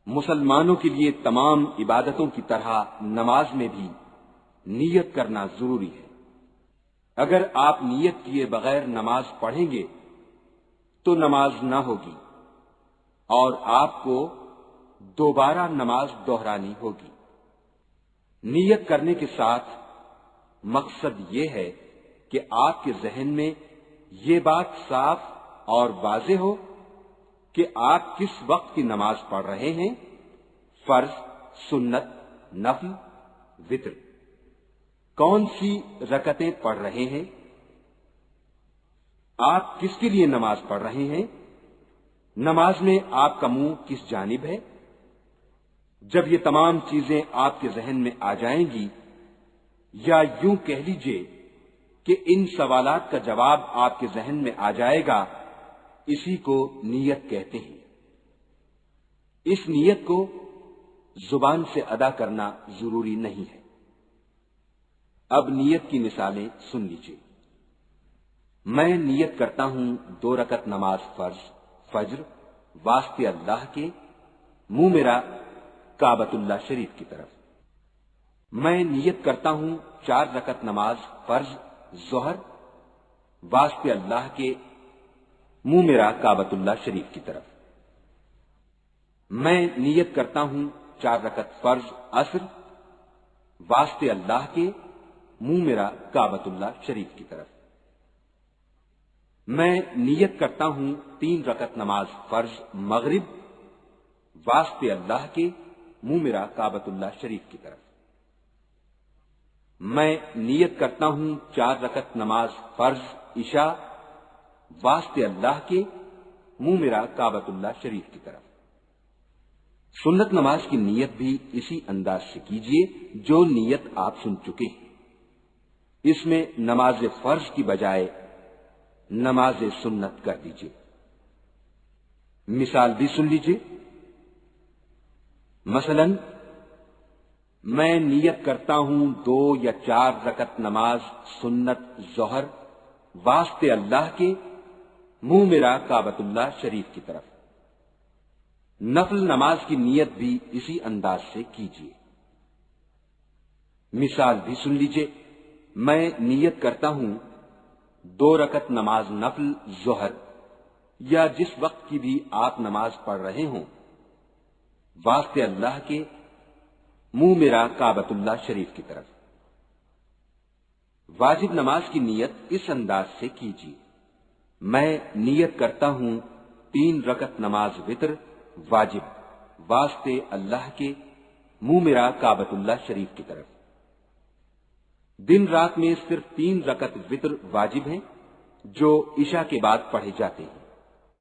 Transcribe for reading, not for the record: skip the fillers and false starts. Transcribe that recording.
مسلمانوں کے لیے تمام عبادتوں کی طرح نماز میں بھی نیت کرنا ضروری ہے۔ اگر آپ نیت کیے بغیر نماز پڑھیں گے تو نماز نہ ہوگی اور آپ کو دوبارہ نماز دہرانی ہوگی۔ نیت کرنے کے ساتھ مقصد یہ ہے کہ آپ کے ذہن میں یہ بات صاف اور واضح ہو کہ آپ کس وقت کی نماز پڑھ رہے ہیں، فرض، سنت، نفل، وتر، کون سی رکعتیں پڑھ رہے ہیں، آپ کس کے لیے نماز پڑھ رہے ہیں، نماز میں آپ کا منہ کس جانب ہے۔ جب یہ تمام چیزیں آپ کے ذہن میں آ جائیں گی، یا یوں کہہ لیجئے کہ ان سوالات کا جواب آپ کے ذہن میں آ جائے گا، اسی کو نیت کہتے ہیں۔ اس نیت کو زبان سے ادا کرنا ضروری نہیں ہے۔ اب نیت کی مثالیں سن لیجئے۔ میں نیت کرتا ہوں 2 رکعت نماز فرض فجر واسطے اللہ کے، منہ میرا کعبۃ اللہ شریف کی طرف۔ میں نیت کرتا ہوں 4 رکعت نماز فرض ظہر واسطے اللہ کے، منہ میرا کعبۃ اللہ شریف کی طرف۔ میں نیت کرتا ہوں 4 رکعت فرض عصر واسطے اللہ کے، منہ میرا کعبۃ اللہ شریف کی طرف۔ میں نیت کرتا ہوں 3 رکعت نماز فرض مغرب واسطے اللہ کے، منہ میرا کعبۃ اللہ شریف کی طرف۔ میں نیت کرتا ہوں 4 رکعت نماز فرض عشاء واسطے اللہ کے، منہ میرا کعبۃ اللہ شریف کی طرف۔ سنت نماز کی نیت بھی اسی انداز سے کیجیے جو نیت آپ سن چکے ہیں۔ اس میں نماز فرض کی بجائے نماز سنت کر دیجیے۔ مثال بھی سن لیجیے۔ مثلا میں نیت کرتا ہوں 2 یا 4 رکعت نماز سنت ظہر واسطے اللہ کے، منہ میرا کعبۃ اللہ شریف کی طرف۔ نفل نماز کی نیت بھی اسی انداز سے کیجیے۔ مثال بھی سن لیجیے۔ میں نیت کرتا ہوں 2 رکعت نماز نفل ظہر یا جس وقت کی بھی آپ نماز پڑھ رہے ہوں، واسطے اللہ کے، منہ میرا کعبۃ اللہ شریف کی طرف۔ واجب نماز کی نیت اس انداز سے کیجیے۔ میں نیت کرتا ہوں 3 رکعت نماز وتر واجب واسطے اللہ کے، منہ میرا کعبۃ اللہ شریف کی طرف۔ دن رات میں صرف 3 رکعت وتر واجب ہیں جو عشاء کے بعد پڑھے جاتے ہیں۔